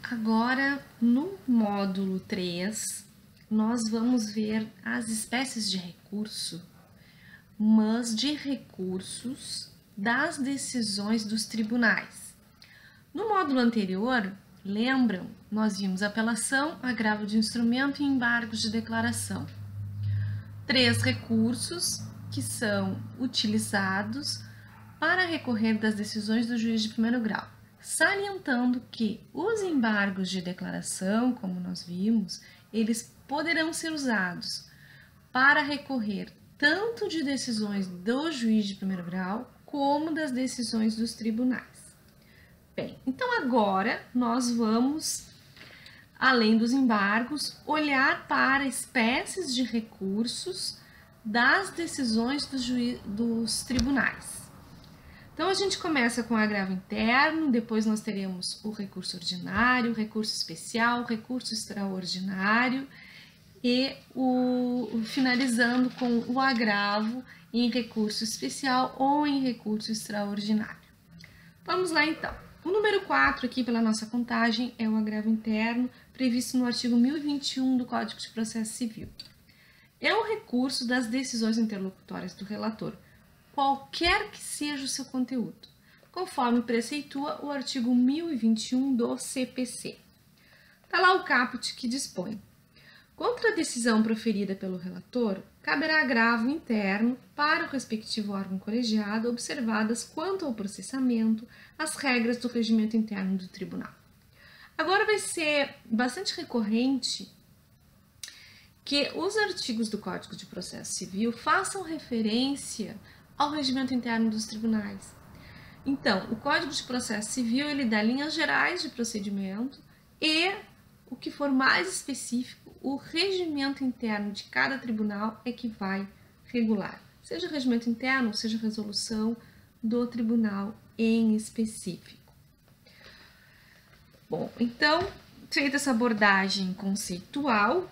Agora, no módulo 3, nós vamos ver as espécies de recurso, mas de recursos das decisões dos tribunais. No módulo anterior, lembram, nós vimos apelação, agravo de instrumento e embargos de declaração. 3 recursos que são utilizados para recorrer das decisões do juiz de primeiro grau, salientando que os embargos de declaração, como nós vimos, eles poderão ser usados para recorrer tanto de decisões do juiz de primeiro grau, como das decisões dos tribunais. Bem, então agora nós vamos, além dos embargos, olhar para espécies de recursos das decisões dos tribunais. Então, a gente começa com o agravo interno, depois nós teremos o recurso ordinário, recurso especial, recurso extraordinário e finalizando com o agravo em recurso especial ou em recurso extraordinário. Vamos lá então. O número 4 aqui pela nossa contagem é o agravo interno, previsto no artigo 1021 do Código de Processo Civil. É o recurso das decisões interlocutórias do relator, qualquer que seja o seu conteúdo, conforme preceitua o artigo 1021 do CPC. Está lá o caput que dispõe: contra a decisão proferida pelo relator, caberá agravo interno para o respectivo órgão colegiado, observadas quanto ao processamento as regras do regimento interno do tribunal. Agora vai ser bastante recorrente que os artigos do Código de Processo Civil façam referência ao regimento interno dos tribunais. Então, o Código de Processo Civil, ele dá linhas gerais de procedimento e, o que for mais específico, o regimento interno de cada tribunal é que vai regular, seja o regimento interno, seja a resolução do tribunal em específico. Bom, então, feita essa abordagem conceitual,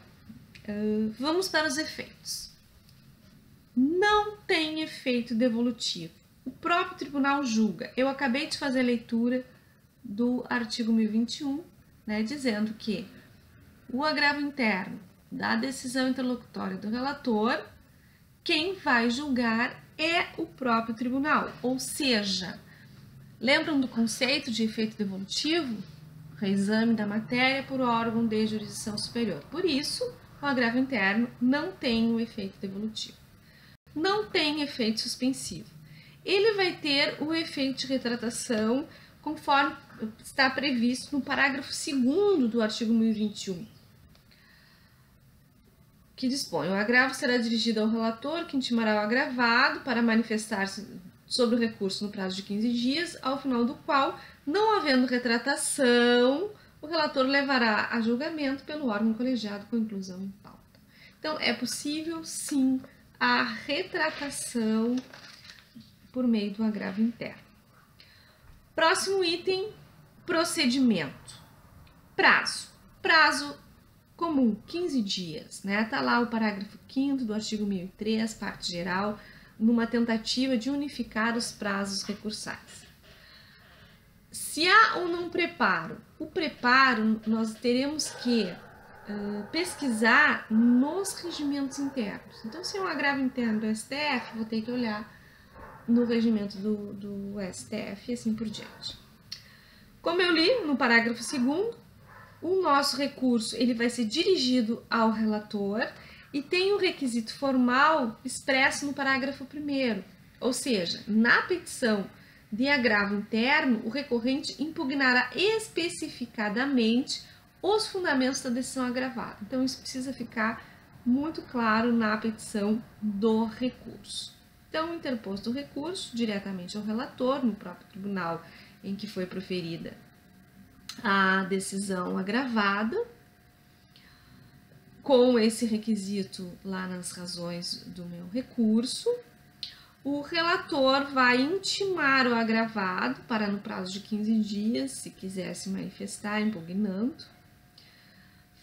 vamos para os efeitos. Não tem efeito devolutivo. O próprio tribunal julga. Eu acabei de fazer a leitura do artigo 1021, dizendo que o agravo interno da decisão interlocutória do relator, quem vai julgar é o próprio tribunal. Ou seja, lembram do conceito de efeito devolutivo? Reexame da matéria por órgão de jurisdição superior. Por isso, o agravo interno não tem o efeito devolutivo. Não tem efeito suspensivo. Ele vai ter o efeito de retratação, conforme está previsto no parágrafo 2º do artigo 1021, que dispõe: o agravo será dirigido ao relator, que intimará o agravado para manifestar-se sobre o recurso no prazo de 15 dias, ao final do qual, não havendo retratação, o relator levará a julgamento pelo órgão colegiado com inclusão em pauta. Então, é possível, sim, a retratação por meio do agravo interno. Próximo item, procedimento. Prazo. Prazo comum, 15 dias, Tá lá o parágrafo 5º do artigo 1003, parte geral, numa tentativa de unificar os prazos recursais. Se há ou não preparo, o preparo nós teremos que pesquisar nos regimentos internos. Então, se é um agravo interno do STF, vou ter que olhar no regimento do STF e assim por diante. Como eu li no parágrafo 2º, o nosso recurso ele vai ser dirigido ao relator e tem um requisito formal expresso no parágrafo 1º, ou seja, na petição de agravo interno, o recorrente impugnará especificadamente os fundamentos da decisão agravada. Então, isso precisa ficar muito claro na petição do recurso. Então, interposto o recurso diretamente ao relator, no próprio tribunal em que foi proferida a decisão agravada, com esse requisito lá nas razões do meu recurso, o relator vai intimar o agravado para, no prazo de 15 dias, se quiser se manifestar impugnando.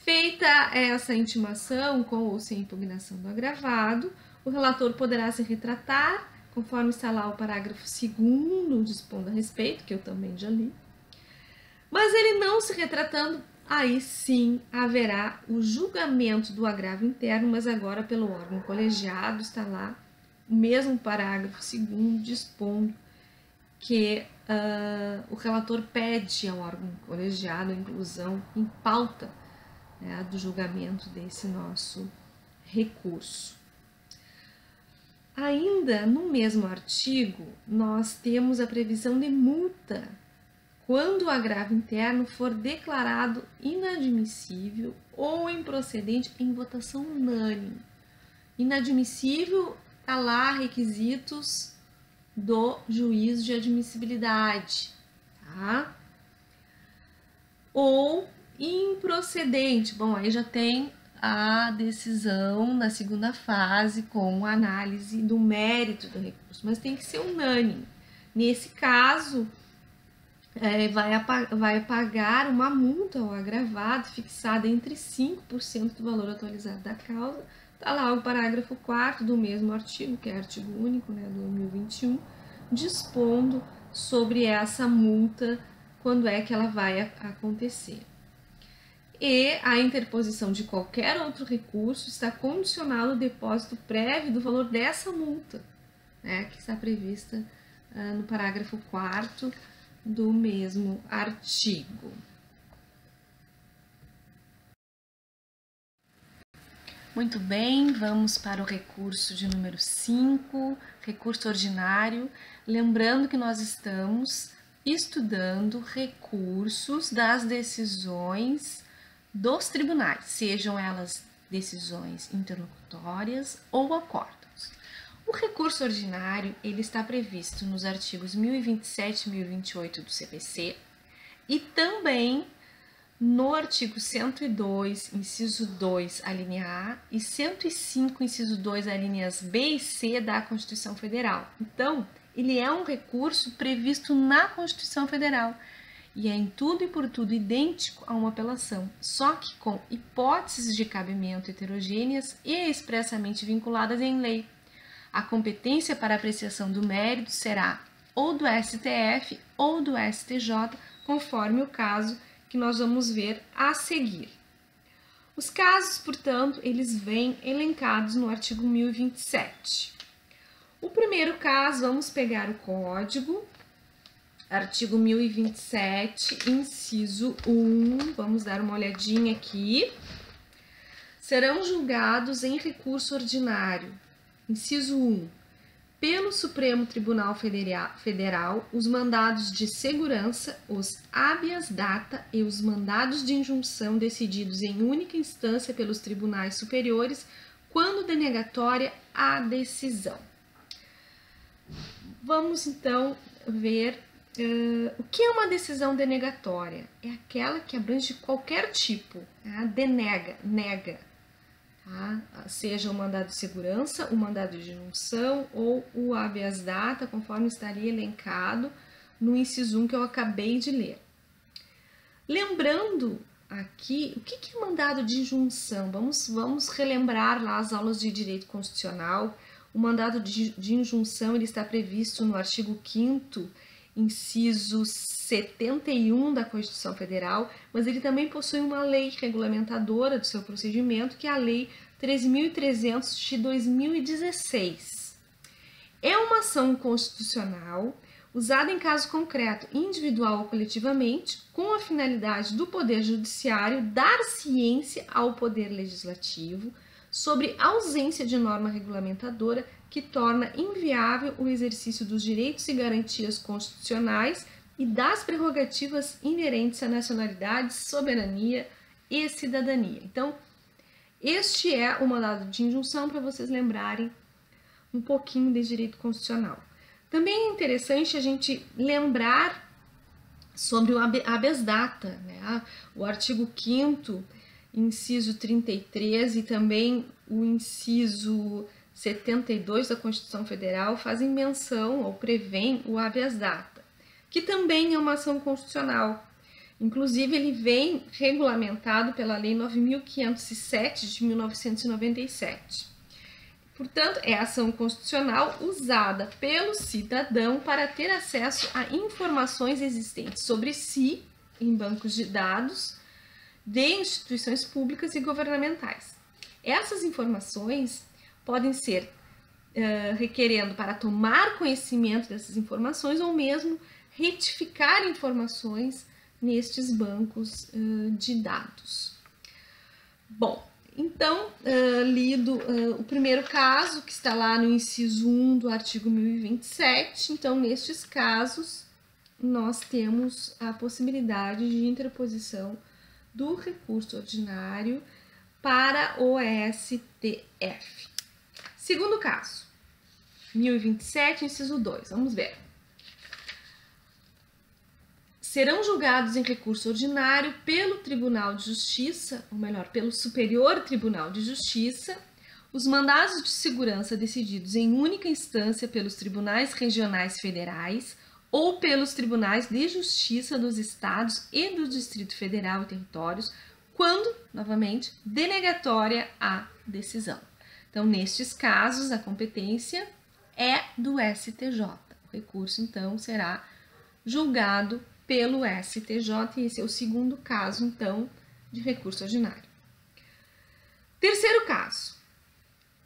Feita essa intimação, com ou sem impugnação do agravado, o relator poderá se retratar, conforme está lá o parágrafo 2º dispondo a respeito, que eu também já li. Mas Mas ele não se retratando, aí sim haverá o julgamento do agravo interno, mas agora pelo órgão colegiado. Está lá o mesmo parágrafo 2º dispondo que o relator pede ao órgão colegiado a inclusão em pauta, né, do julgamento desse nosso recurso. Ainda no mesmo artigo, nós temos a previsão de multa quando o agravo interno for declarado inadmissível ou improcedente em votação unânime. Inadmissível, está lá requisitos do juízo de admissibilidade, tá? Ou improcedente, bom, aí já tem a decisão na segunda fase com a análise do mérito do recurso, mas tem que ser unânime. Nesse caso, vai pagar uma multa ao agravado fixada entre 5% do valor atualizado da causa. Está lá o parágrafo 4º do mesmo artigo, que é artigo único, né, 2021, dispondo sobre essa multa, quando é que ela vai acontecer. E a interposição de qualquer outro recurso está condicionado ao depósito prévio do valor dessa multa, né, que está prevista no parágrafo 4º do mesmo artigo. Muito bem, vamos para o recurso de número 5, recurso ordinário. Lembrando que nós estamos estudando recursos das decisões dos tribunais, sejam elas decisões interlocutórias ou acórdãos. O recurso ordinário, ele está previsto nos artigos 1027 e 1028 do CPC e também no artigo 102, inciso 2, a linha A, e 105, inciso 2, a linhas B e C da Constituição Federal. Então, ele é um recurso previsto na Constituição Federal e é em tudo e por tudo idêntico a uma apelação, só que com hipóteses de cabimento heterogêneas e expressamente vinculadas em lei. A competência para apreciação do mérito será ou do STF ou do STJ, conforme o caso que nós vamos ver a seguir. Os casos, portanto, eles vêm elencados no artigo 1027. O primeiro caso, vamos pegar o código, artigo 1027, inciso 1, vamos dar uma olhadinha aqui. Serão julgados em recurso ordinário, inciso 1, pelo Supremo Tribunal Federal, os mandados de segurança, os habeas data e os mandados de injunção decididos em única instância pelos tribunais superiores, quando denegatória a decisão. Vamos então ver o que é uma decisão denegatória. É aquela que abrange qualquer tipo, nega. Tá? Seja o mandado de segurança, o mandado de injunção ou o habeas data, conforme estaria elencado no inciso 1 que eu acabei de ler. Lembrando aqui, o que é mandado de injunção? Vamos relembrar lá as aulas de direito constitucional. O mandado de injunção ele está previsto no artigo 5º, inciso 71 da Constituição Federal, mas ele também possui uma lei regulamentadora do seu procedimento, que é a Lei 13.300 de 2016. É uma ação constitucional usada em caso concreto, individual ou coletivamente, com a finalidade do Poder Judiciário dar ciência ao Poder Legislativo sobre ausência de norma regulamentadora que torna inviável o exercício dos direitos e garantias constitucionais e das prerrogativas inerentes à nacionalidade, soberania e cidadania. Então, este é o mandado de injunção para vocês lembrarem um pouquinho de direito constitucional. Também é interessante a gente lembrar sobre o habeas data, né? O artigo 5º, inciso 33 e também o inciso 72 da Constituição Federal fazem menção ou prevêem o habeas data, que também é uma ação constitucional. Inclusive, ele vem regulamentado pela Lei 9.507 de 1997. Portanto, é ação constitucional usada pelo cidadão para ter acesso a informações existentes sobre si em bancos de dados de instituições públicas e governamentais. Essas informações podem ser requerendo para tomar conhecimento dessas informações ou mesmo retificar informações nestes bancos de dados. Bom, então, lido o primeiro caso, que está lá no inciso 1 do artigo 1027, então, nestes casos, nós temos a possibilidade de interposição do recurso ordinário para o STF. Segundo caso, 1027, inciso 2, vamos ver. Serão julgados em recurso ordinário pelo Tribunal de Justiça, ou melhor, pelo Superior Tribunal de Justiça, os mandados de segurança decididos em única instância pelos tribunais regionais federais ou pelos tribunais de justiça dos estados e do Distrito Federal e territórios, quando, novamente, denegatória a decisão. Então, nestes casos, a competência é do STJ. O recurso, então, será julgado pelo STJ, e esse é o segundo caso, então, de recurso ordinário. Terceiro caso,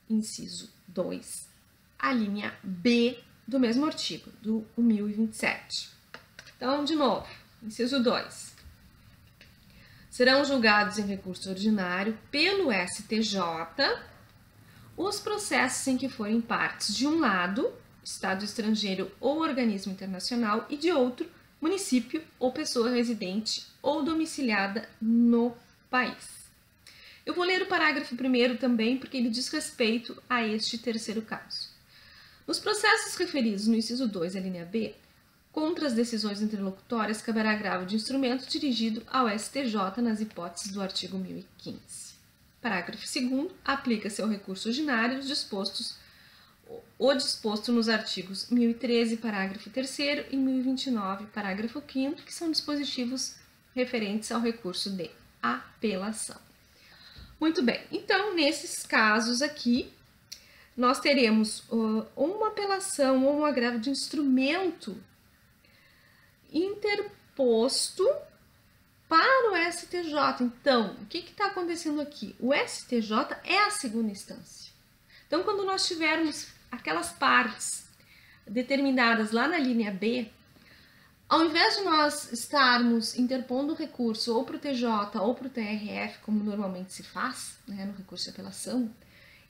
inciso 2, a linha B do mesmo artigo, do 1027. Então, de novo, inciso 2. Serão julgados em recurso ordinário pelo STJ os processos em que forem partes de um lado, Estado estrangeiro ou organismo internacional, e de outro, município ou pessoa residente ou domiciliada no país. Eu vou ler o parágrafo primeiro também, porque ele diz respeito a este terceiro caso. Nos processos referidos no inciso 2, a linha B, contra as decisões interlocutórias, caberá agravo de instrumento dirigido ao STJ nas hipóteses do artigo 1015. Parágrafo 2º, aplica-se ao recurso ordinário o disposto nos artigos 1013, parágrafo 3º e 1029, parágrafo 5º, que são dispositivos referentes ao recurso de apelação. Muito bem, então, nesses casos aqui, nós teremos uma apelação ou um agravo de instrumento interposto para o STJ. Então, o que está acontecendo aqui? O STJ é a segunda instância. Então, quando nós tivermos aquelas partes determinadas lá na linha B, ao invés de nós estarmos interpondo o recurso ou para o TJ ou para o TRF, como normalmente se faz, né, no recurso de apelação,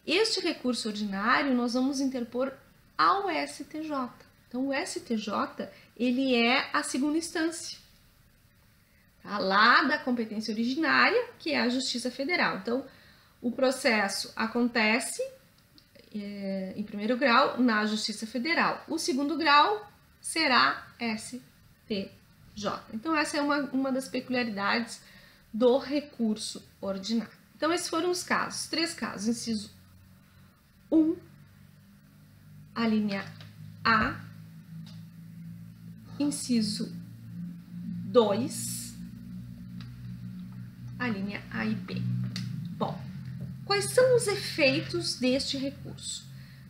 este recurso ordinário nós vamos interpor ao STJ. Então, o STJ, ele é a segunda instância, tá? Lá da competência originária, que é a Justiça Federal. Então, o processo acontece em primeiro grau na Justiça Federal. O segundo grau será STJ. Então, essa é uma das peculiaridades do recurso ordinário. Então, esses foram os casos, 3 casos. Inciso 1, a linha A. Inciso 2, a linha A e B. Bom, quais são os efeitos deste recurso?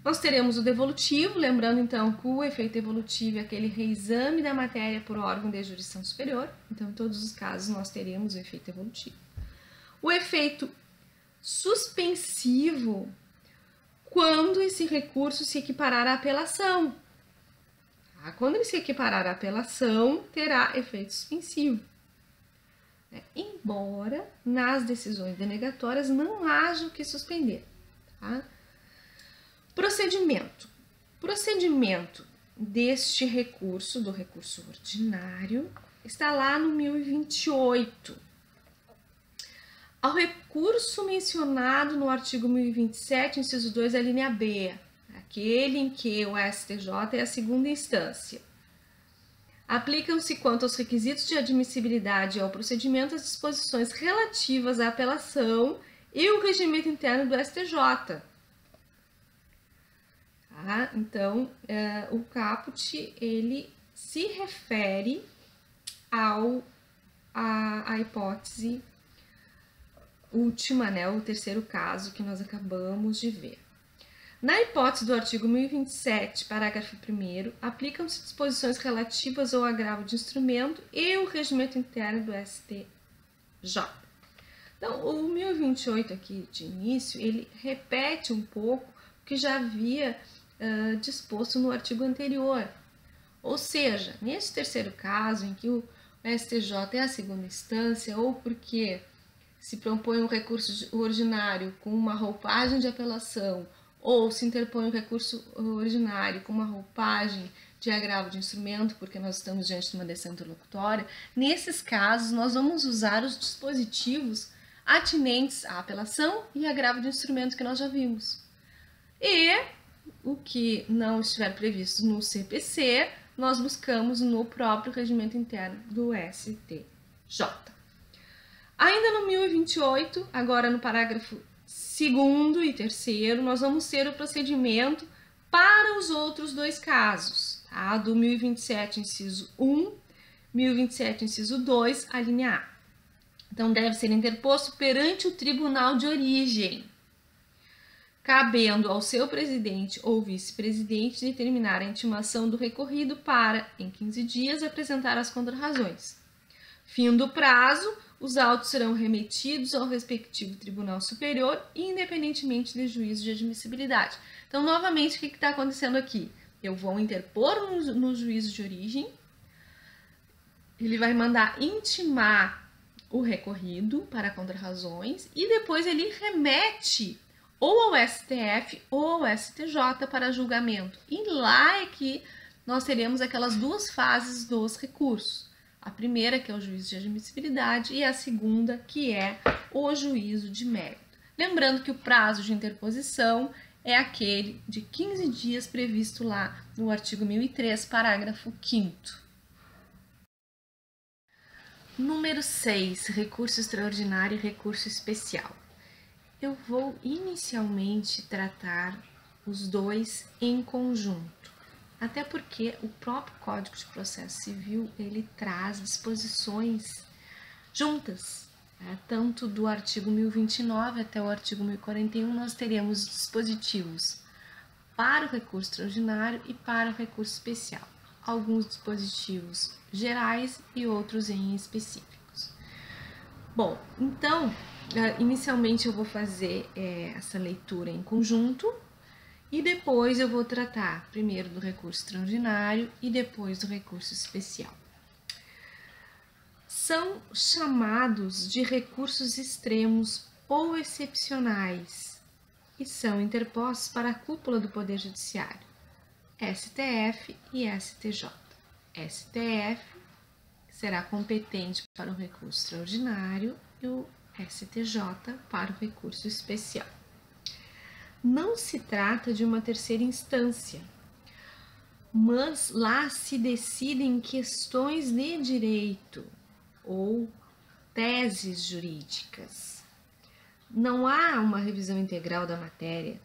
Nós teremos o devolutivo, lembrando então que o efeito evolutivo é aquele reexame da matéria por órgão de jurisdição superior. Então, em todos os casos, nós teremos o efeito evolutivo. O efeito suspensivo, quando esse recurso se equiparar à apelação. Tá? Quando ele se equiparar à apelação, terá efeito suspensivo. Embora nas decisões denegatórias não haja o que suspender. Tá? Procedimento. Procedimento deste recurso, do recurso ordinário, está lá no 1028. Ao recurso mencionado no artigo 1027, inciso 2, a linha B, aquele em que o STJ é a segunda instância. Aplicam-se quanto aos requisitos de admissibilidade ao procedimento as disposições relativas à apelação e o regimento interno do STJ. Tá? Então, o caput, ele se refere à hipótese última, né, o terceiro caso que nós acabamos de ver. Na hipótese do artigo 1027, parágrafo 1º, aplicam-se disposições relativas ao agravo de instrumento e o regimento interno do STJ. Então, o 1028 aqui de início, ele repete um pouco o que já havia disposto no artigo anterior. Ou seja, nesse terceiro caso, em que o STJ é a segunda instância, ou porque se propõe um recurso ordinário com uma roupagem de apelação, ou se interpõe um recurso ordinário com uma roupagem de agravo de instrumento, porque nós estamos diante de uma decisão interlocutória, nesses casos nós vamos usar os dispositivos atinentes à apelação e agravo de instrumento que nós já vimos. E o que não estiver previsto no CPC, nós buscamos no próprio regimento interno do STJ. Ainda no 1028, agora no parágrafo 2º e 3º, nós vamos ter o procedimento para os outros dois casos, tá? Do 1027, inciso 1, 1027, inciso 2, a linha A. Então, deve ser interposto perante o tribunal de origem, cabendo ao seu presidente ou vice-presidente determinar a intimação do recorrido para, em 15 dias, apresentar as contrarrazões. Findo o prazo, os autos serão remetidos ao respectivo Tribunal Superior, independentemente de juízo de admissibilidade. Então, novamente, o que está acontecendo aqui? Eu vou interpor no juízo de origem, ele vai mandar intimar o recorrido para contrarrazões e depois ele remete ou ao STF ou ao STJ para julgamento. E lá é que nós teremos aquelas duas fases dos recursos. A primeira, que é o juízo de admissibilidade, e a segunda, que é o juízo de mérito. Lembrando que o prazo de interposição é aquele de 15 dias previsto lá no artigo 1003, parágrafo 5º. Número 6, recurso extraordinário e recurso especial. Eu vou inicialmente tratar os dois em conjunto, até porque o próprio Código de Processo Civil ele traz disposições juntas, né? Tanto do artigo 1029 até o artigo 1041 nós teremos dispositivos para o recurso extraordinário e para o recurso especial, alguns dispositivos gerais e outros em específicos. Bom, então, inicialmente eu vou fazer essa leitura em conjunto e depois eu vou tratar primeiro do recurso extraordinário e depois do recurso especial. São chamados de recursos extremos ou excepcionais e são interpostos para a cúpula do Poder Judiciário, STF e STJ. STF será competente para o recurso extraordinário e o STJ para o recurso especial. Não se trata de uma terceira instância, mas lá se decidem questões de direito ou teses jurídicas. Não há uma revisão integral da matéria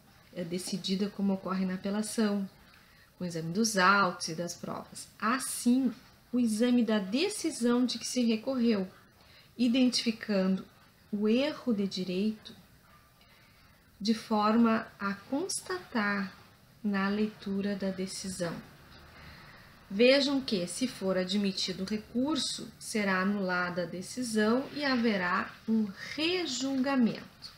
decidida como ocorre na apelação, com o exame dos autos e das provas. Há sim o exame da decisão de que se recorreu, identificando o erro de direito de forma a constatar na leitura da decisão. Vejam que, se for admitido o recurso, será anulada a decisão e haverá um rejulgamento.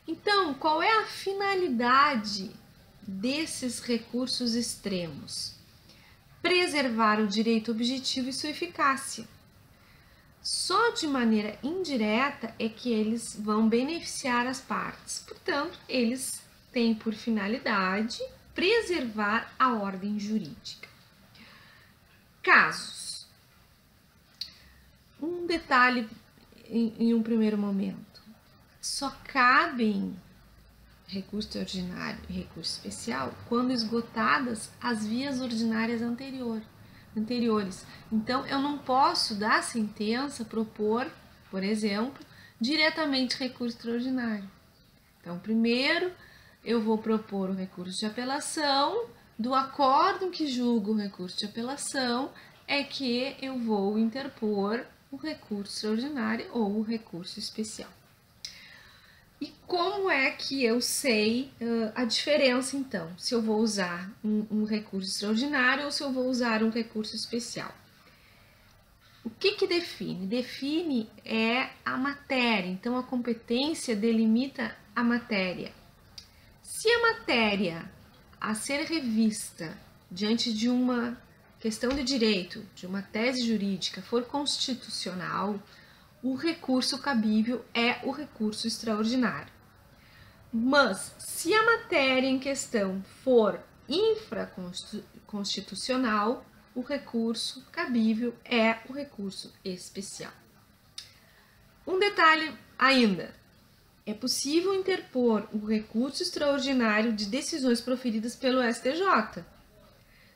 Então, qual é a finalidade desses recursos extremos? Preservar o direito objetivo e sua eficácia. Só de maneira indireta é que eles vão beneficiar as partes. Portanto, eles têm por finalidade preservar a ordem jurídica. Casos. Um detalhe em um primeiro momento. Só cabem recurso ordinário e recurso especial quando esgotadas as vias ordinárias anteriores. Então, eu não posso, da sentença, propor, por exemplo, diretamente recurso extraordinário. Então, primeiro, eu vou propor o recurso de apelação, do acórdão que julga o recurso de apelação, é que eu vou interpor o recurso extraordinário ou o recurso especial. E como é que eu sei a diferença, então, se eu vou usar um recurso extraordinário ou se eu vou usar um recurso especial? O que define? Define a matéria, então a competência delimita a matéria. Se a matéria a ser revista diante de uma questão de direito, de uma tese jurídica, for constitucional, o recurso cabível é o recurso extraordinário. Mas, se a matéria em questão for infraconstitucional, o recurso cabível é o recurso especial. Um detalhe ainda: é possível interpor o recurso extraordinário de decisões proferidas pelo STJ,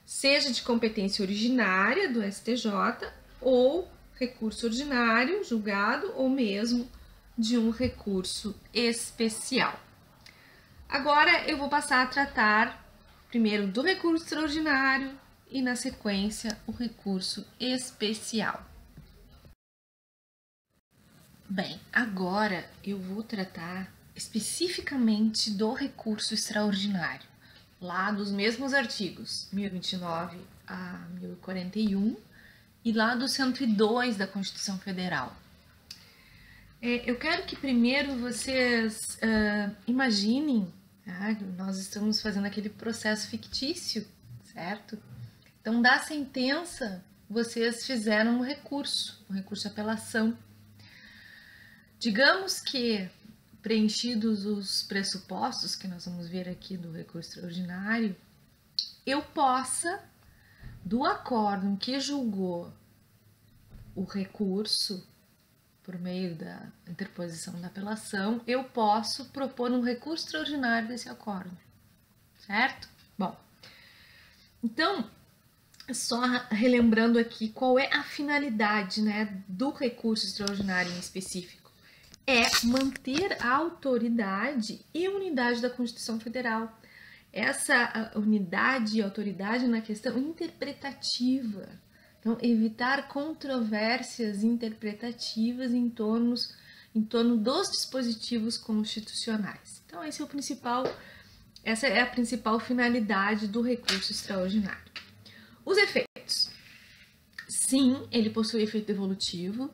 seja de competência originária do STJ ou recurso ordinário, julgado, ou mesmo de um recurso especial. Agora eu vou passar a tratar primeiro do recurso extraordinário e, na sequência, o recurso especial. Bem, agora eu vou tratar especificamente do recurso extraordinário, lá dos mesmos artigos 1029 a 1041 e lá do 102 da Constituição Federal. Eu quero que primeiro vocês imaginem, nós estamos fazendo aquele processo fictício, certo? Então, da sentença, vocês fizeram um recurso de apelação. Digamos que, preenchidos os pressupostos que nós vamos ver aqui do recurso extraordinário, eu possa, do acórdão que julgou o recurso, por meio da interposição da apelação, eu posso propor um recurso extraordinário desse acórdão, certo? Bom, então, só relembrando aqui qual é a finalidade, né, do recurso extraordinário em específico. É manter a autoridade e unidade da Constituição Federal. Essa unidade e autoridade na questão interpretativa. Então, evitar controvérsias interpretativas em torno dos dispositivos constitucionais. Então, essa é a principal finalidade do recurso extraordinário. Os efeitos. Sim, ele possui efeito devolutivo.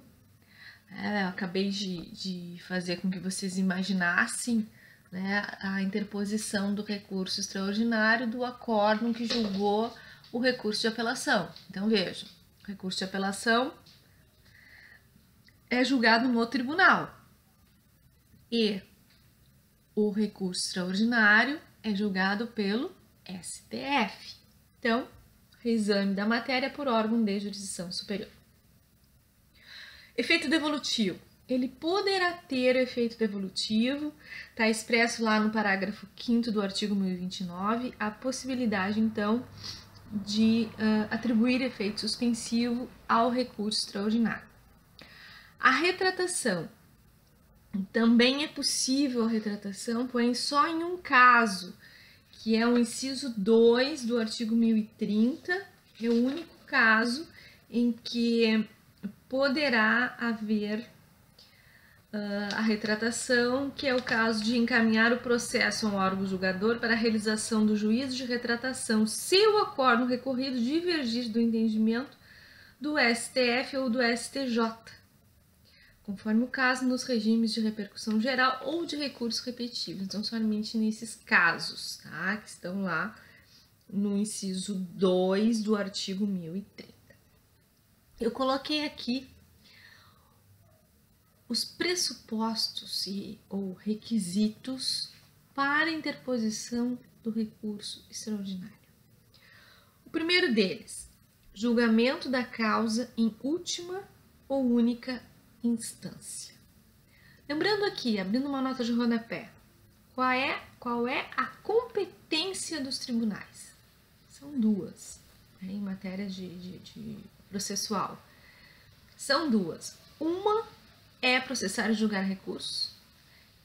Eu acabei de fazer com que vocês imaginassem, né, a interposição do recurso extraordinário do acórdão que julgou o recurso de apelação. Então, vejam, o recurso de apelação é julgado no tribunal e o recurso extraordinário é julgado pelo STF. Então, reexame da matéria por órgão de jurisdição superior. Efeito devolutivo. Ele poderá ter efeito devolutivo, está expresso lá no parágrafo 5º do artigo 1029, a possibilidade, então, de atribuir efeito suspensivo ao recurso extraordinário. A retratação. Também é possível a retratação, porém só em um caso, que é o inciso 2 do artigo 1030, é o único caso em que poderá haver a retratação, que é o caso de encaminhar o processo a um órgão julgador para a realização do juízo de retratação, se o acórdão recorrido divergir do entendimento do STF ou do STJ, conforme o caso nos regimes de repercussão geral ou de recursos repetitivos. Então, somente nesses casos, tá? Que estão lá no inciso 2 do artigo 1030. Eu coloquei aqui os pressupostos ou requisitos para a interposição do recurso extraordinário. O primeiro deles, julgamento da causa em última ou única instância. Lembrando aqui, abrindo uma nota de rodapé, qual é a competência dos tribunais? São duas, né, em matéria de processual. São duas. Uma é processar e julgar recursos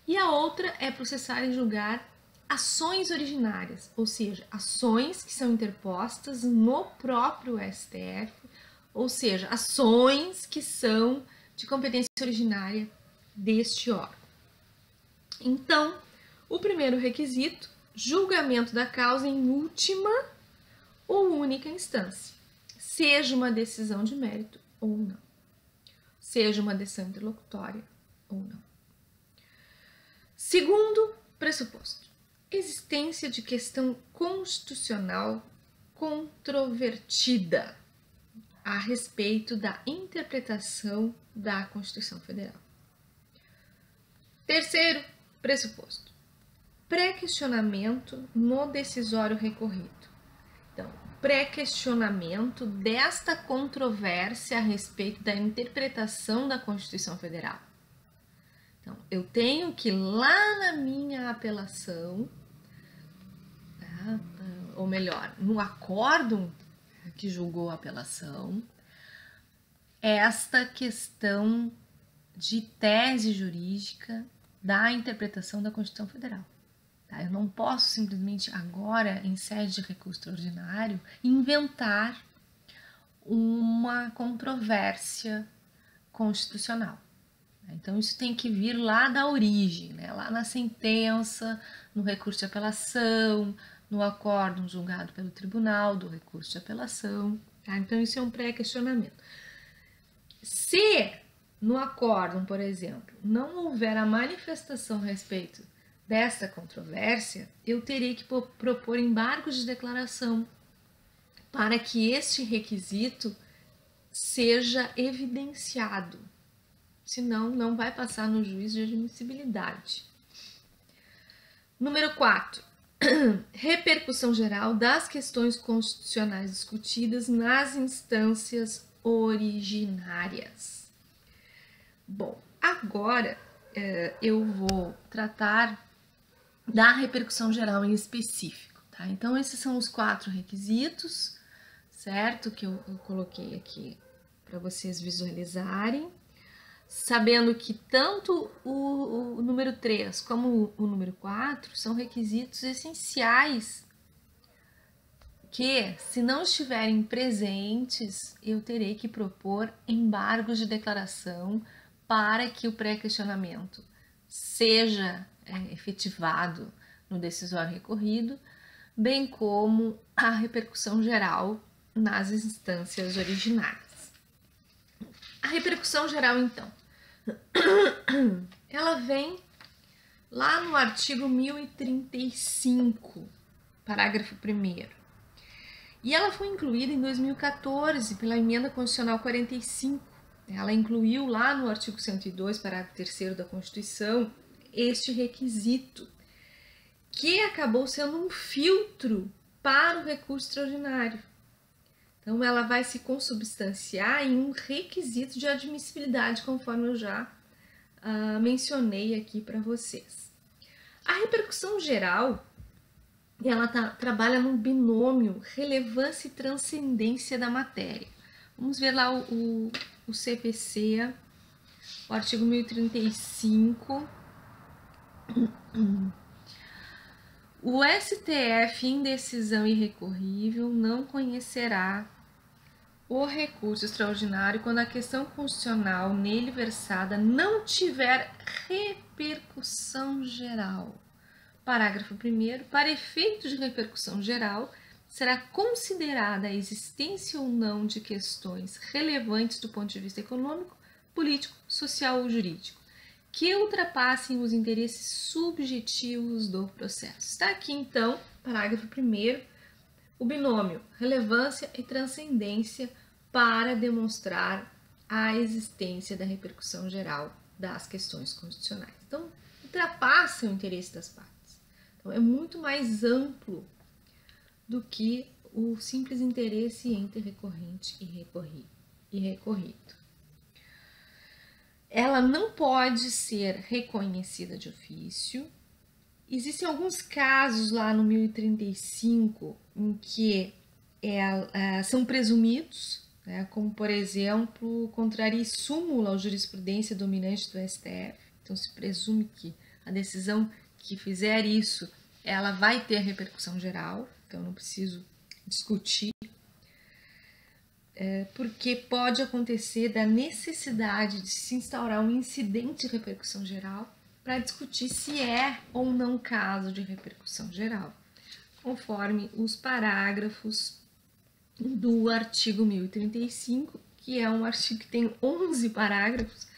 e a outra é processar e julgar ações originárias, ou seja, ações que são interpostas no próprio STF, ou seja, ações que são de competência originária deste órgão. Então, o primeiro requisito, julgamento da causa em última ou única instância, seja uma decisão de mérito ou não, seja uma decisão interlocutória ou não. Segundo pressuposto, existência de questão constitucional controvertida a respeito da interpretação da Constituição Federal. Terceiro pressuposto, pré-questionamento no decisório recorrido. Então, pré-questionamento desta controvérsia a respeito da interpretação da Constituição Federal. Então, eu tenho que lá na minha apelação, tá? Ou melhor, no acórdão que julgou a apelação, esta questão de tese jurídica da interpretação da Constituição Federal. Tá? Eu não posso simplesmente agora, em sede de recurso extraordinário, inventar uma controvérsia constitucional. Então, isso tem que vir lá da origem, né? Lá na sentença, no recurso de apelação, no acórdão julgado pelo tribunal do recurso de apelação. Tá? Então, isso é um pré-questionamento. Se no acórdão, por exemplo, não houver a manifestação a respeito desta controvérsia, eu terei que propor embargos de declaração para que este requisito seja evidenciado. Senão, não vai passar no juízo de admissibilidade. Número 4. Repercussão geral das questões constitucionais discutidas nas instâncias originárias. Bom, agora eu vou tratar da repercussão geral em específico, tá? Então, esses são os 4 requisitos, certo? Que eu coloquei aqui para vocês visualizarem. Sabendo que tanto o número 3 como o número 4 são requisitos essenciais que, se não estiverem presentes, eu terei que propor embargos de declaração para que o pré-questionamento seja efetivado no decisório recorrido, bem como a repercussão geral nas instâncias originárias. A repercussão geral, então, ela vem lá no artigo 1035, parágrafo 1º. E ela foi incluída em 2014 pela Emenda Constitucional 45. Ela incluiu lá no artigo 102, parágrafo 3º da Constituição, este requisito, que acabou sendo um filtro para o recurso extraordinário. Então, ela vai se consubstanciar em um requisito de admissibilidade, conforme eu já mencionei aqui para vocês. A repercussão geral, ela trabalha num binômio relevância e transcendência da matéria. Vamos ver lá o CPC, o artigo 1035. O STF, em decisão irrecorrível, não conhecerá o recurso extraordinário quando a questão constitucional nele versada não tiver repercussão geral. Parágrafo 1º. Para efeito de repercussão geral, será considerada a existência ou não de questões relevantes do ponto de vista econômico, político, social ou jurídico, que ultrapassem os interesses subjetivos do processo. Está aqui, então, parágrafo 1º, o binômio relevância e transcendência para demonstrar a existência da repercussão geral das questões constitucionais. Então, ultrapassa o interesse das partes. Então, é muito mais amplo do que o simples interesse entre recorrente e recorrido. Ela não pode ser reconhecida de ofício. Existem alguns casos lá no 1035 em que são presumidos, né, como, por exemplo, contraria súmula à jurisprudência dominante do STF. Então, se presume que a decisão que fizer isso, ela vai ter repercussão geral, então não preciso discutir, porque pode acontecer da necessidade de se instaurar um incidente de repercussão geral, para discutir se é ou não caso de repercussão geral, conforme os parágrafos do artigo 1035, que é um artigo que tem 11 parágrafos,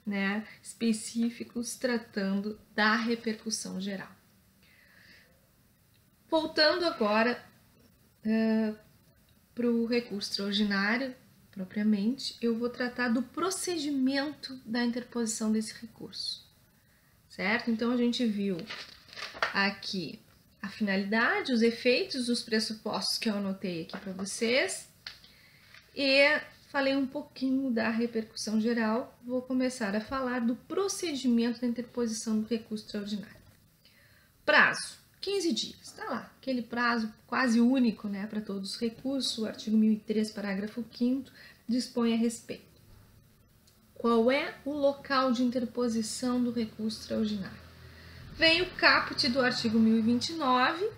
né, específicos tratando da repercussão geral. Voltando agora para o recurso extraordinário, propriamente, eu vou tratar do procedimento da interposição desse recurso, certo? Então, a gente viu aqui a finalidade, os efeitos, os pressupostos que eu anotei aqui para vocês e falei um pouquinho da repercussão geral. Vou começar a falar do procedimento da interposição do recurso extraordinário. Prazo, 15 dias, tá lá, aquele prazo quase único, né, para todos os recursos. O artigo 1003, parágrafo 5º, dispõe a respeito. Qual é o local de interposição do recurso extraordinário? Vem o caput do artigo 1029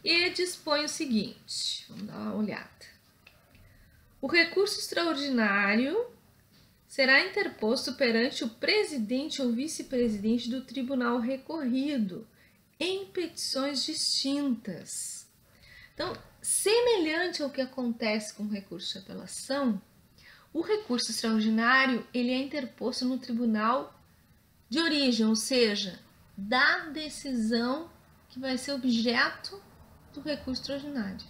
e dispõe o seguinte, vamos dar uma olhada. O recurso extraordinário será interposto perante o presidente ou vice-presidente do tribunal recorrido em petições distintas. Então, semelhante ao que acontece com o recurso de apelação, o recurso extraordinário ele é interposto no tribunal de origem, ou seja, da decisão que vai ser objeto do recurso extraordinário.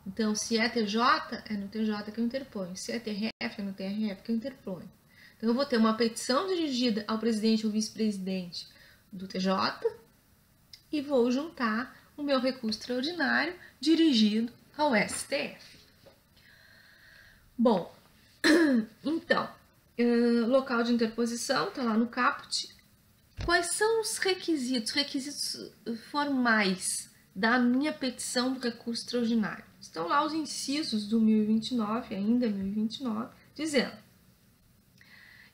Então, se é TJ, é no TJ que eu interponho. Se é TRF, é no TRF que eu interponho. Então, eu vou ter uma petição dirigida ao presidente ou vice-presidente do TJ e vou juntar o meu recurso extraordinário dirigido ao STF. Bom, então, local de interposição, está lá no caput. Quais são os requisitos formais da minha petição do recurso extraordinário? Estão lá os incisos do 1029, ainda 1029, dizendo: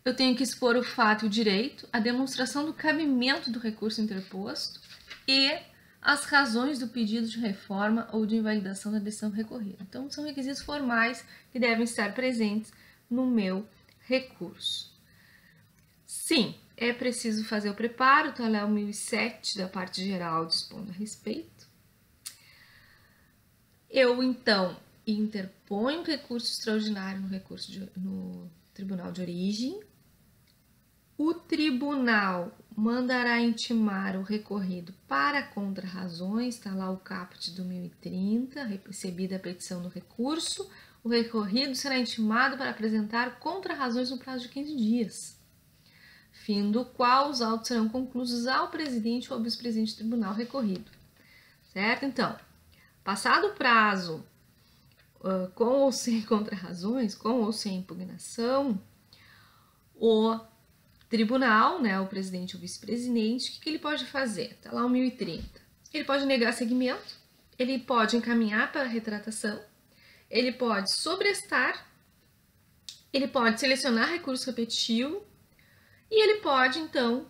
eu tenho que expor o fato e o direito, a demonstração do cabimento do recurso interposto e as razões do pedido de reforma ou de invalidação da decisão recorrida. Então, são requisitos formais que devem estar presentes no meu recurso. Sim, é preciso fazer o preparo, tá lá o 1007 da parte geral dispondo a respeito. Eu, então, interponho recurso extraordinário no tribunal de origem. O tribunal mandará intimar o recorrido para contrarrazões, está lá o caput do 1030, recebida a petição do recurso. O recorrido será intimado para apresentar contrarrazões no prazo de 15 dias, fim do qual os autos serão concluídos ao presidente ou vice-presidente do tribunal recorrido, certo? Então, passado o prazo, com ou sem contrarrazões, com ou sem impugnação, o tribunal, né, o presidente ou vice-presidente, o que ele pode fazer? Está lá o 1030. Ele pode negar seguimento, ele pode encaminhar para a retratação, ele pode sobrestar, ele pode selecionar recurso repetitivo e ele pode, então,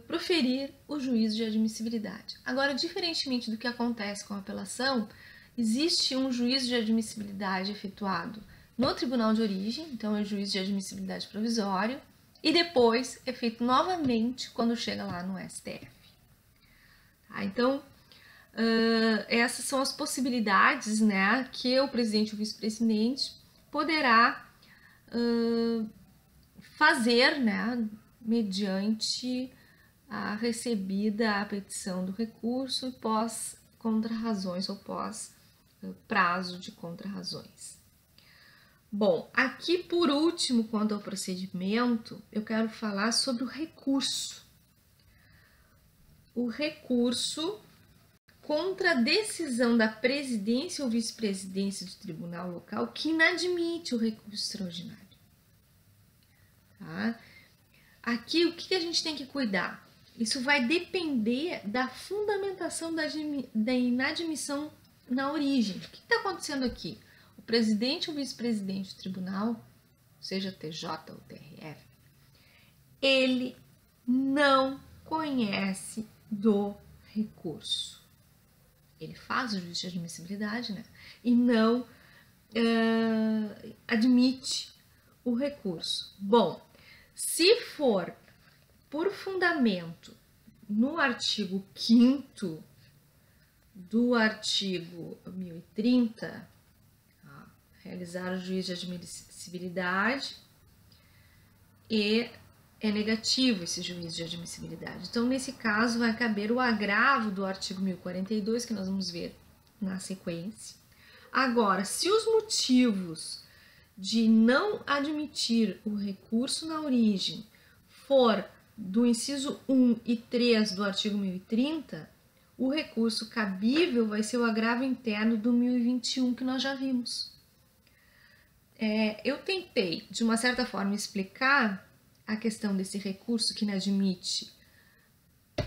proferir o juízo de admissibilidade. Agora, diferentemente do que acontece com a apelação, existe um juízo de admissibilidade efetuado no tribunal de origem, então é o juízo de admissibilidade provisório, e depois é feito novamente quando chega lá no STF. Tá? Então, essas são as possibilidades, né, que o presidente ou vice-presidente poderá fazer, né, mediante a recebida a petição do recurso pós contrarrazões ou pós prazo de contrarrazões. Bom, aqui por último, quanto ao procedimento, eu quero falar sobre o recurso. O recurso contra a decisão da presidência ou vice-presidência do tribunal local que inadmite o recurso extraordinário. Tá? Aqui, o que a gente tem que cuidar? Isso vai depender da fundamentação da inadmissão na origem. O que está acontecendo aqui? O presidente ou vice-presidente do tribunal, seja TJ ou TRF, ele não conhece do recurso. Ele faz o juízo de admissibilidade, né? E não admite o recurso. Bom, se for por fundamento no artigo 5º do artigo 1030, realizar o juízo de admissibilidade e é negativo esse juízo de admissibilidade. Então, nesse caso, vai caber o agravo do artigo 1042, que nós vamos ver na sequência. Agora, se os motivos de não admitir o recurso na origem for do inciso 1 e 3 do artigo 1030, o recurso cabível vai ser o agravo interno do 1021 que nós já vimos. Eu tentei, de uma certa forma, explicar a questão desse recurso que não admite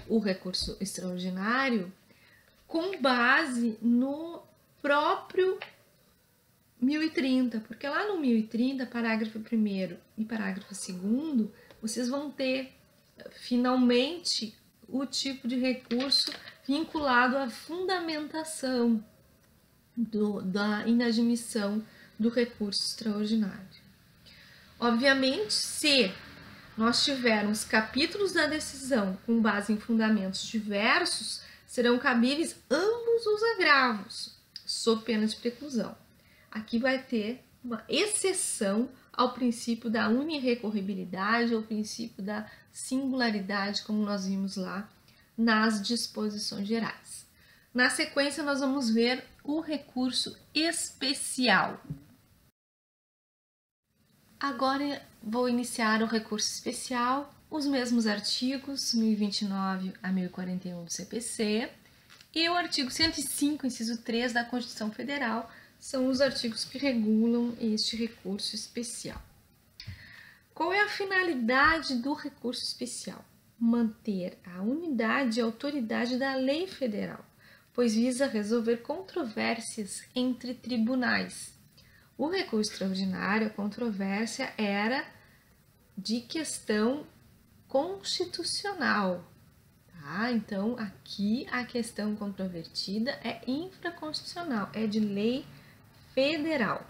o recurso extraordinário com base no próprio 1030, porque lá no 1030, parágrafo 1º e parágrafo 2º, vocês vão ter finalmente o tipo de recurso vinculado à fundamentação da inadmissão do recurso extraordinário. Obviamente, se nós tivermos capítulos da decisão com base em fundamentos diversos, serão cabíveis ambos os agravos, sob pena de preclusão. Aqui vai ter uma exceção ao princípio da unirrecorribilidade, ao princípio da singularidade, como nós vimos lá nas disposições gerais. Na sequência, nós vamos ver o recurso especial. Agora vou iniciar o recurso especial, os mesmos artigos 1029 a 1041 do CPC e o artigo 105, inciso 3 da Constituição Federal, são os artigos que regulam este recurso especial. Qual é a finalidade do recurso especial? Manter a unidade e autoridade da lei federal, pois visa resolver controvérsias entre tribunais. O recurso extraordinário, a controvérsia era de questão constitucional. Tá? Então, aqui a questão controvertida é infraconstitucional, é de lei federal.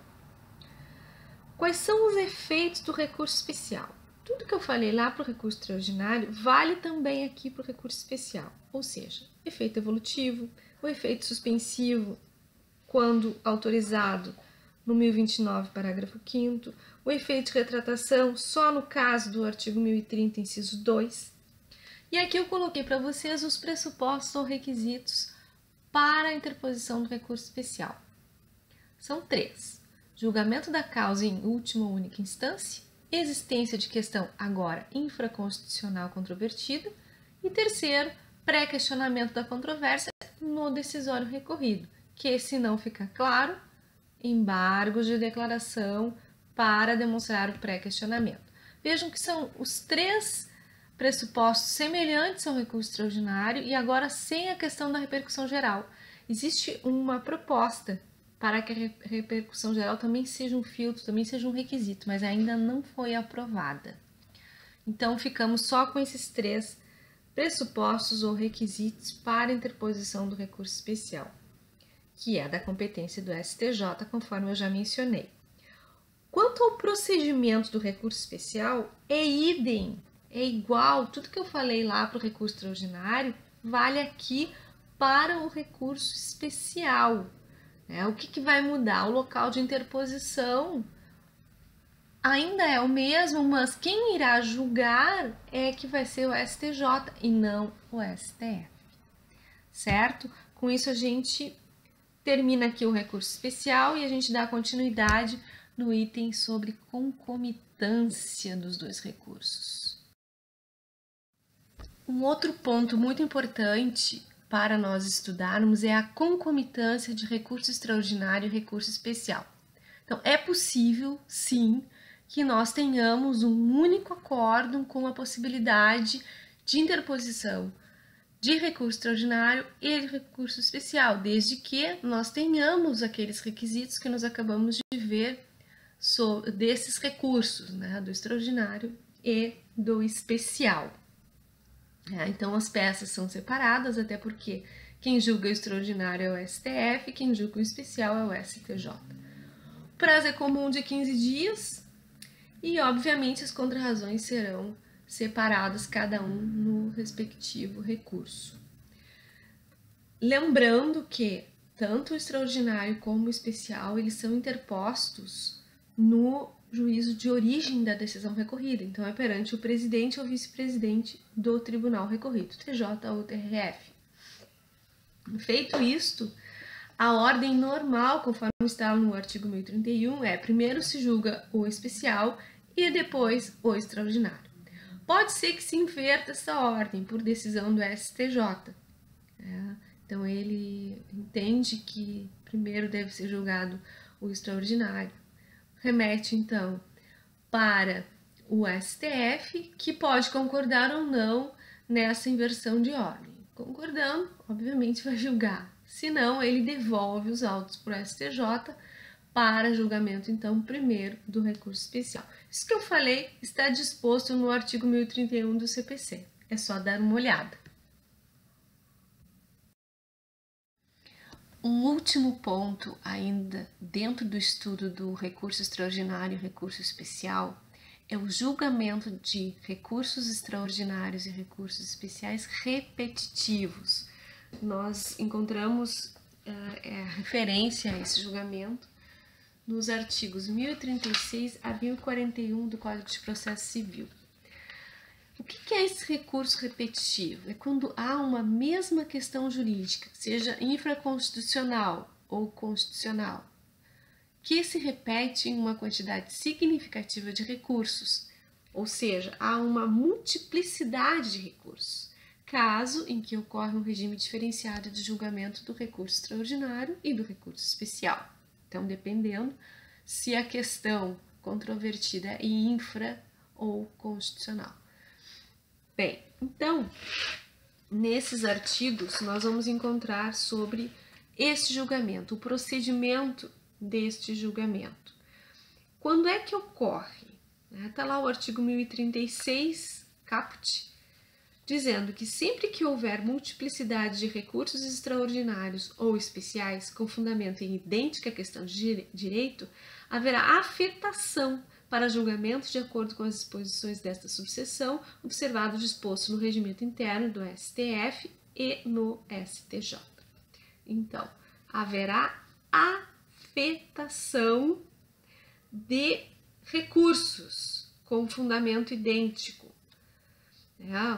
Quais são os efeitos do recurso especial? Tudo que eu falei lá para o recurso extraordinário vale também aqui para o recurso especial, ou seja, efeito evolutivo, o efeito suspensivo, quando autorizado no 1029, parágrafo 5º, o efeito de retratação só no caso do artigo 1030, inciso 2. E aqui eu coloquei para vocês os pressupostos ou requisitos para a interposição do recurso especial. São 3. Julgamento da causa em última ou única instância, existência de questão agora infraconstitucional controvertida e terceiro, pré-questionamento da controvérsia no decisório recorrido, que se não ficar claro, embargos de declaração para demonstrar o pré-questionamento. Vejam que são os 3 pressupostos semelhantes ao recurso extraordinário e agora sem a questão da repercussão geral. Existe uma proposta para que a repercussão geral também seja um filtro, também seja um requisito, mas ainda não foi aprovada. Então, ficamos só com esses 3 pressupostos ou requisitos para a interposição do recurso especial, que é da competência do STJ, conforme eu já mencionei. Quanto ao procedimento do recurso especial, é idem, é igual, tudo que eu falei lá para o recurso extraordinário vale aqui para o recurso especial. O que vai mudar? O local de interposição ainda é o mesmo, mas quem irá julgar é que vai ser o STJ e não o STF, certo? Com isso a gente termina aqui o recurso especial e a gente dá continuidade no item sobre concomitância dos 2 recursos. Um outro ponto muito importante para nós estudarmos é a concomitância de recurso extraordinário e recurso especial. Então, é possível, sim, que nós tenhamos um único acórdão com a possibilidade de interposição de recurso extraordinário e de recurso especial, desde que nós tenhamos aqueles requisitos que nós acabamos de ver desses recursos, do extraordinário e do especial. Então, as peças são separadas, até porque quem julga o extraordinário é o STF, quem julga o especial é o STJ. O prazo é comum de 15 dias e, obviamente, as contrarrazões serão separadas cada um no respectivo recurso. Lembrando que tanto o extraordinário como o especial, eles são interpostos no juízo de origem da decisão recorrida. Então, é perante o presidente ou vice-presidente do tribunal recorrido, TJ ou TRF. Feito isto, a ordem normal, conforme está no artigo 1031, é primeiro se julga o especial e depois o extraordinário. Pode ser que se inverta essa ordem por decisão do STJ. Então, ele entende que primeiro deve ser julgado o extraordinário. Remete, então, para o STF, que pode concordar ou não nessa inversão de ordem. Concordando, obviamente, vai julgar. Se não, ele devolve os autos para o STJ para julgamento, então, primeiro do recurso especial. Isso que eu falei está disposto no artigo 1031 do CPC. É só dar uma olhada. Um último ponto ainda dentro do estudo do recurso extraordinário e recurso especial é o julgamento de recursos extraordinários e recursos especiais repetitivos. Nós encontramos referência a esse julgamento nos artigos 1036 a 1041 do Código de Processo Civil. O que é esse recurso repetitivo? É quando há uma mesma questão jurídica, seja infraconstitucional ou constitucional, que se repete em uma quantidade significativa de recursos, ou seja, há uma multiplicidade de recursos, caso em que ocorre um regime diferenciado de julgamento do recurso extraordinário e do recurso especial. Então, dependendo se a questão controvertida é infra ou constitucional. Bem, então, nesses artigos nós vamos encontrar sobre este julgamento, o procedimento deste julgamento. Quando é que ocorre? Está lá o artigo 1036, caput, dizendo que sempre que houver multiplicidade de recursos extraordinários ou especiais com fundamento em idêntica questão de direito, haverá afetação para julgamento de acordo com as disposições desta subseção, observado o disposto no regimento interno do STF e no STJ. Então, haverá afetação de recursos com fundamento idêntico,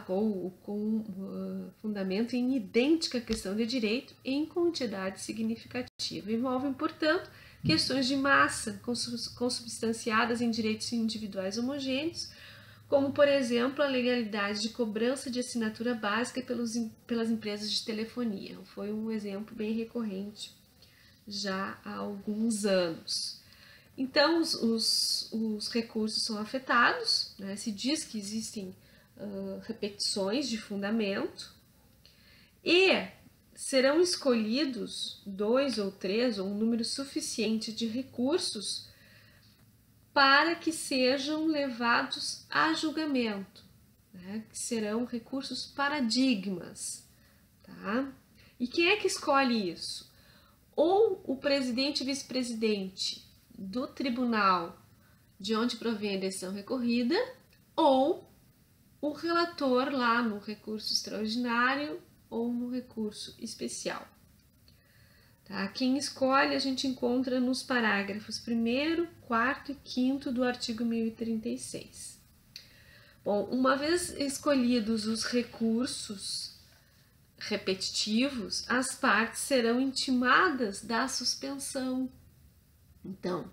ou com fundamento em idêntica questão de direito em quantidade significativa. Envolvem, portanto, questões de massa consubstanciadas em direitos individuais homogêneos, como, por exemplo, a legalidade de cobrança de assinatura básica pelas empresas de telefonia. Foi um exemplo bem recorrente já há alguns anos. Então, os recursos são afetados, se diz que existem repetições de fundamento e serão escolhidos 2 ou 3 ou um número suficiente de recursos para que sejam levados a julgamento, que serão recursos paradigmas. Tá? E quem é que escolhe isso? Ou o presidente e vice-presidente do tribunal de onde provém a decisão recorrida, ou o relator lá no recurso extraordinário ou no recurso especial. Tá? Quem escolhe a gente encontra nos parágrafos 1º, 4º e 5º do artigo 1036. Bom, uma vez escolhidos os recursos repetitivos, as partes serão intimadas da suspensão. Então,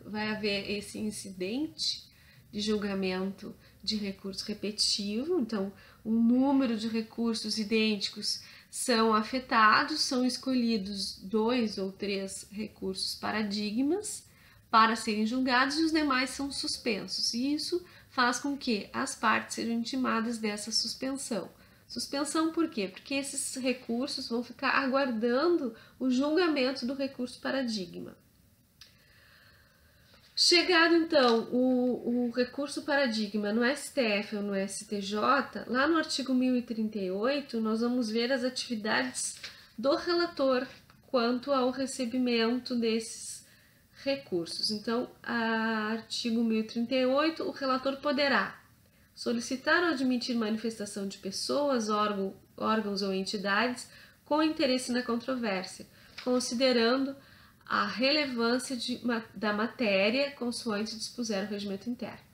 vai haver esse incidente de julgamento de recurso repetitivo, então um número de recursos idênticos são afetados, são escolhidos 2 ou 3 recursos paradigmas para serem julgados e os demais são suspensos. E isso faz com que as partes sejam intimadas dessa suspensão. Suspensão por quê? Porque esses recursos vão ficar aguardando o julgamento do recurso paradigma. Chegado então o recurso paradigma no STF ou no STJ, lá no artigo 1038 nós vamos ver as atividades do relator quanto ao recebimento desses recursos. Então, artigo 1038, o relator poderá solicitar ou admitir manifestação de pessoas, órgãos ou entidades com interesse na controvérsia, considerando a relevância da matéria consoante dispuser o regimento interno.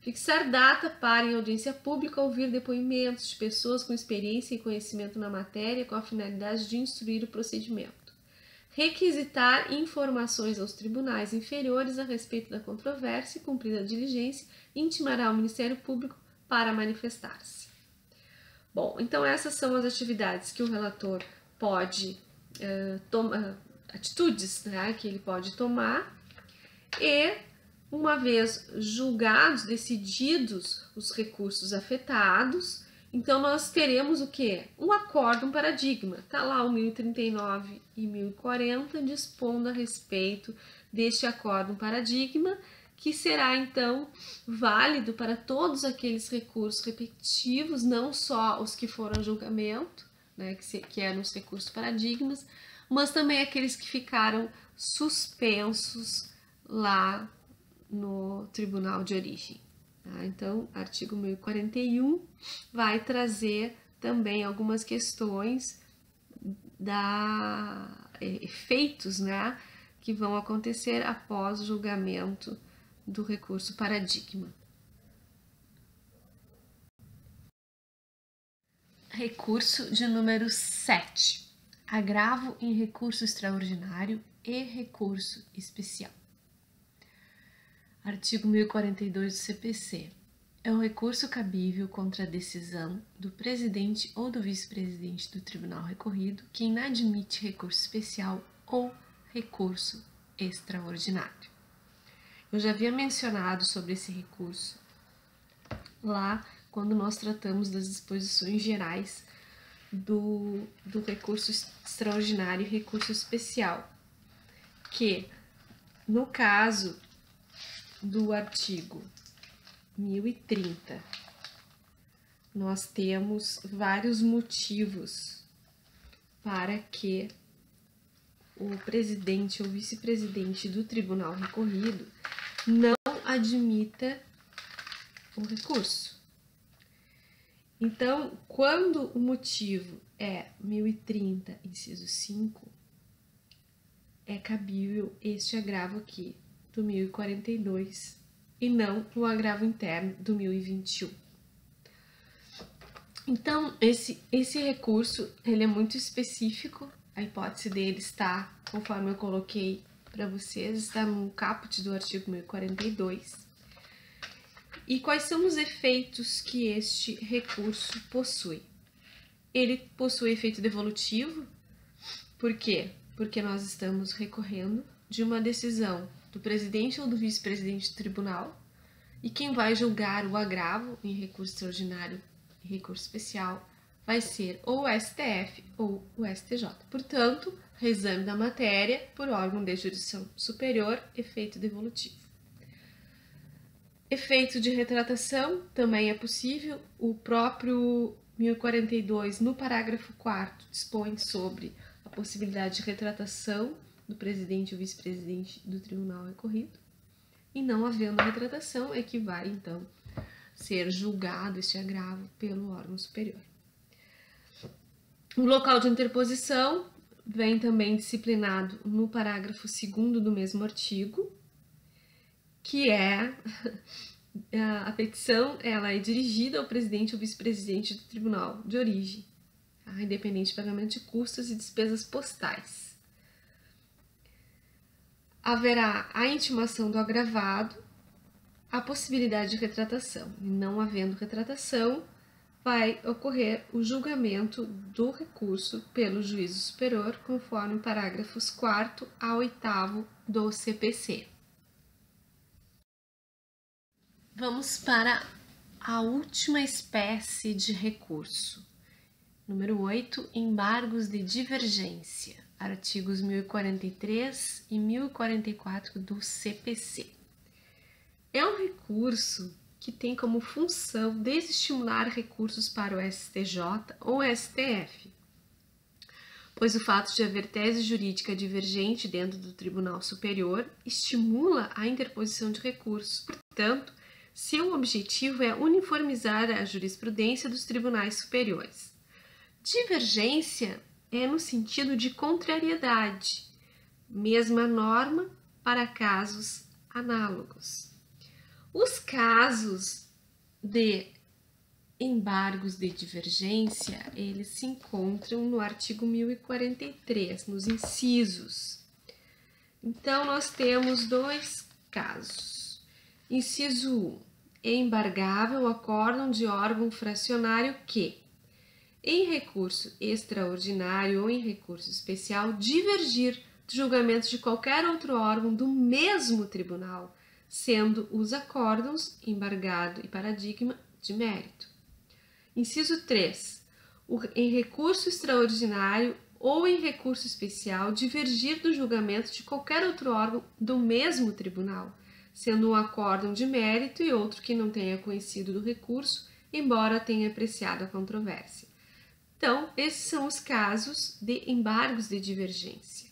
Fixar data para, em audiência pública, ouvir depoimentos de pessoas com experiência e conhecimento na matéria com a finalidade de instruir o procedimento. Requisitar informações aos tribunais inferiores a respeito da controvérsia e, cumprida a diligência, intimará o Ministério Público para manifestar-se. Bom, então essas são as atividades que o relator pode tomar, atitudes, né, que ele pode tomar, e uma vez julgados, decididos os recursos afetados, então nós teremos o quê? Um acórdão paradigma. Está lá o 1039 e 1040 dispondo a respeito deste acórdão paradigma, que será então válido para todos aqueles recursos repetitivos, não só os que foram a julgamento, né, que eram os recursos paradigmas, mas também aqueles que ficaram suspensos lá no tribunal de origem. Tá? Então, artigo 1041 vai trazer também algumas questões efeitos, né, que vão acontecer após o julgamento do recurso paradigma. Recurso de número 7. Agravo em recurso extraordinário e recurso especial. Artigo 1042 do CPC. É um recurso cabível contra a decisão do presidente ou do vice-presidente do tribunal recorrido que inadmite recurso especial ou recurso extraordinário. Eu já havia mencionado sobre esse recurso lá quando nós tratamos das disposições gerais do recurso extraordinário e recurso especial, que no caso do artigo 1030, nós temos vários motivos para que o presidente ou vice-presidente do tribunal recorrido não admita o recurso. Então, quando o motivo é 1030, inciso 5, é cabível este agravo aqui do 1042 e não o agravo interno do 1021. Então, esse recurso, ele é muito específico, a hipótese dele está, conforme eu coloquei para vocês, está no caput do artigo 1042. E quais são os efeitos que este recurso possui? Ele possui efeito devolutivo. Por quê? Porque nós estamos recorrendo de uma decisão do presidente ou do vice-presidente do tribunal, e quem vai julgar o agravo em recurso extraordinário e recurso especial vai ser ou o STF ou o STJ. Portanto, reexame da matéria por órgão de jurisdição superior, efeito devolutivo. Efeito de retratação também é possível. O próprio 1042, no parágrafo 4º, dispõe sobre a possibilidade de retratação do presidente ou vice-presidente do tribunal recorrido. E não havendo retratação, é que vai, então, ser julgado este agravo pelo órgão superior. O local de interposição vem também disciplinado no parágrafo 2º do mesmo artigo, que é a petição, ela é dirigida ao presidente ou vice-presidente do tribunal de origem, tá? Independente de pagamento de custos e despesas postais. Haverá a intimação do agravado, a possibilidade de retratação. E não havendo retratação, vai ocorrer o julgamento do recurso pelo juízo superior, conforme parágrafos 4º a 8º do CPC. Vamos para a última espécie de recurso. Número 8, embargos de divergência, artigos 1043 e 1044 do CPC. É um recurso que tem como função desestimular recursos para o STJ ou STF. pois o fato de haver tese jurídica divergente dentro do Tribunal Superior estimula a interposição de recursos. Portanto, seu objetivo é uniformizar a jurisprudência dos tribunais superiores. Divergência é no sentido de contrariedade, mesma norma para casos análogos. Os casos de embargos de divergência, eles se encontram no artigo 1043, nos incisos. Então, nós temos dois casos. Inciso 1. É embargável o acórdão de órgão fracionário que, em recurso extraordinário ou em recurso especial, divergir do julgamento de qualquer outro órgão do mesmo tribunal, sendo os acórdãos embargado e paradigma de mérito. Inciso 3. Em recurso extraordinário ou em recurso especial, divergir do julgamento de qualquer outro órgão do mesmo tribunal, sendo um acórdão de mérito e outro que não tenha conhecido do recurso, embora tenha apreciado a controvérsia. Então, esses são os casos de embargos de divergência.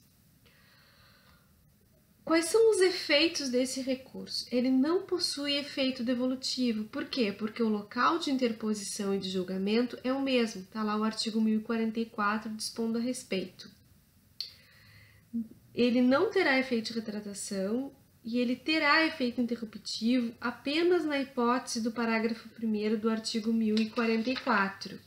Quais são os efeitos desse recurso? Ele não possui efeito devolutivo. Por quê? Porque o local de interposição e de julgamento é o mesmo. Está lá o artigo 1044 dispondo a respeito. Ele não terá efeito de retratação e ele terá efeito interruptivo apenas na hipótese do parágrafo 1º do artigo 1044.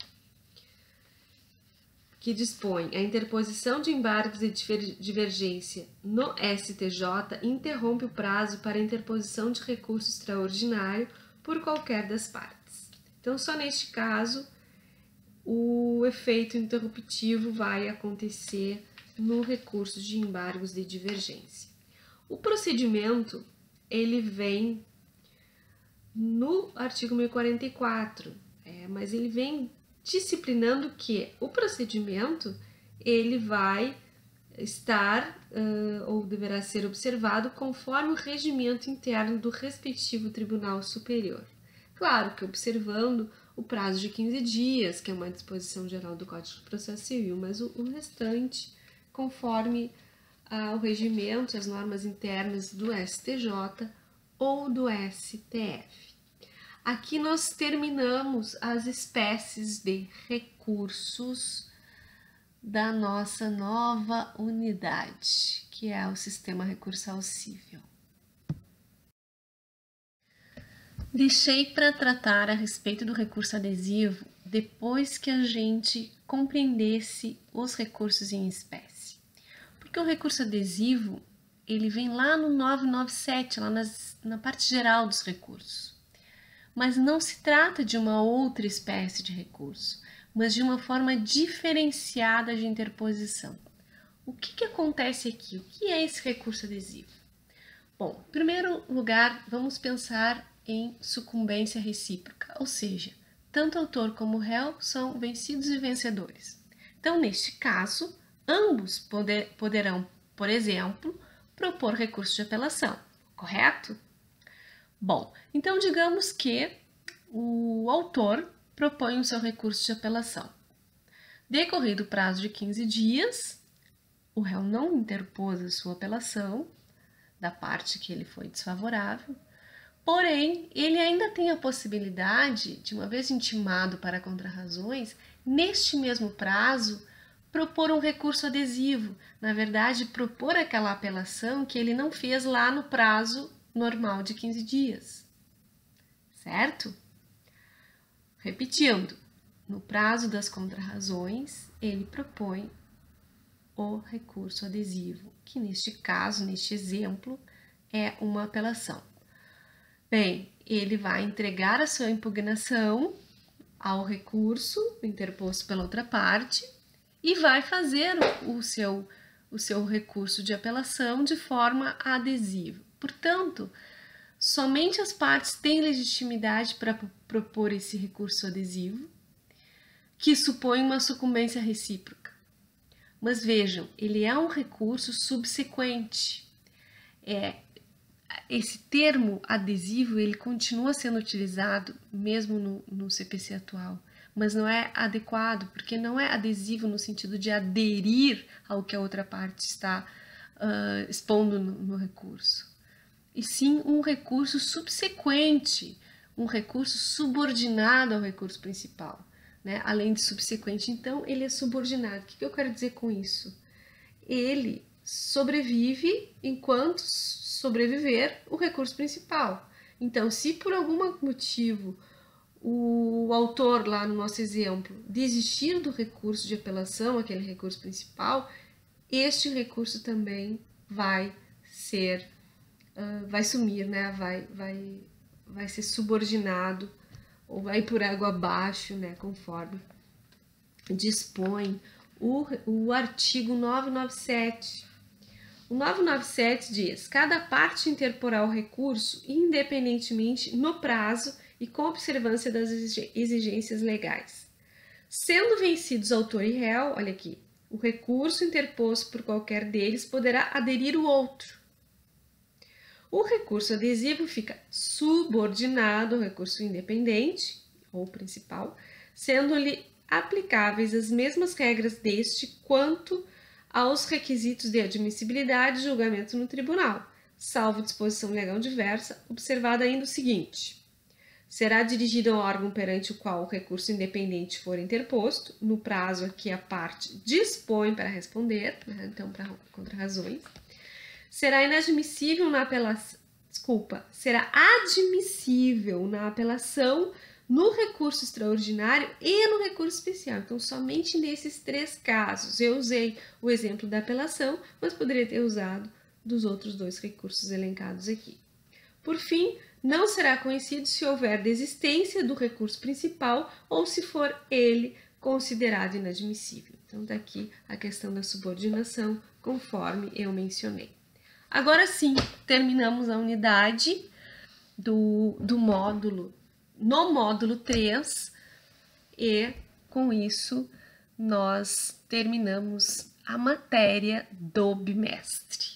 Que dispõe a interposição de embargos de divergência no STJ interrompe o prazo para interposição de recurso extraordinário por qualquer das partes. Então, só neste caso, o efeito interruptivo vai acontecer no recurso de embargos de divergência. O procedimento, ele vem no artigo 1044, mas ele vem disciplinando que o procedimento ele vai estar ou deverá ser observado conforme o regimento interno do respectivo Tribunal Superior. Claro que observando o prazo de 15 dias, que é uma disposição geral do Código de Processo Civil, mas o restante conforme o regimento, as normas internas do STJ ou do STF. Aqui nós terminamos as espécies de recursos da nossa nova unidade, que é o Sistema Recursal Cível. Deixei para tratar a respeito do recurso adesivo depois que a gente compreendesse os recursos em espécie. Porque o recurso adesivo, ele vem lá no 997, lá na parte geral dos recursos. Mas não se trata de uma outra espécie de recurso, mas de uma forma diferenciada de interposição. O que acontece aqui? O que é esse recurso adesivo? Bom, em primeiro lugar, vamos pensar em sucumbência recíproca, ou seja, tanto autor como réu são vencidos e vencedores. Então, neste caso, ambos poderão, por exemplo, propor recurso de apelação, correto? Bom, então digamos que o autor propõe o seu recurso de apelação. Decorrido o prazo de 15 dias, o réu não interpôs a sua apelação da parte que ele foi desfavorável, porém, ele ainda tem a possibilidade de, uma vez intimado para contrarrazões, neste mesmo prazo, propor um recurso adesivo, na verdade, propor aquela apelação que ele não fez lá no prazo normal de 15 dias, certo? Repetindo, no prazo das contrarrazões, ele propõe o recurso adesivo, que neste caso, neste exemplo, é uma apelação. Bem, ele vai entregar a sua impugnação ao recurso interposto pela outra parte e vai fazer o seu recurso de apelação de forma adesiva. Portanto, somente as partes têm legitimidade para propor esse recurso adesivo, que supõe uma sucumbência recíproca. Mas vejam, ele é um recurso subsequente. Esse termo adesivo, ele continua sendo utilizado mesmo no CPC atual, mas não é adequado, porque não é adesivo no sentido de aderir ao que a outra parte está expondo no recurso, e sim um recurso subsequente, um recurso subordinado ao recurso principal, né? Além de subsequente, então ele é subordinado. O que eu quero dizer com isso? Ele sobrevive enquanto sobreviver o recurso principal. Então, se por algum motivo o autor, lá no nosso exemplo, desistir do recurso de apelação, aquele recurso principal, este recurso também vai ser, vai sumir, né? Vai ser subordinado ou vai por água abaixo, né? Conforme dispõe o artigo 997. O 997 diz: cada parte interporá o recurso independentemente no prazo e com observância das exigências legais. Sendo vencidos autor e réu, olha aqui, o recurso interposto por qualquer deles poderá aderir o outro. O recurso adesivo fica subordinado ao recurso independente ou principal, sendo-lhe aplicáveis as mesmas regras deste quanto aos requisitos de admissibilidade e julgamento no tribunal, salvo disposição legal diversa, observado ainda o seguinte: será dirigido ao órgão perante o qual o recurso independente for interposto, no prazo a que a parte dispõe para responder, né, então para contrarrazões. Será inadmissível na apelação, será admissível na apelação, no recurso extraordinário e no recurso especial. Então, somente nesses 3 casos. Eu usei o exemplo da apelação, mas poderia ter usado dos outros 2 recursos elencados aqui. Por fim, não será conhecido se houver desistência do recurso principal ou se for ele considerado inadmissível. Então, daqui a questão da subordinação, conforme eu mencionei. Agora sim, terminamos a unidade do módulo, no módulo 3, e com isso nós terminamos a matéria do bimestre.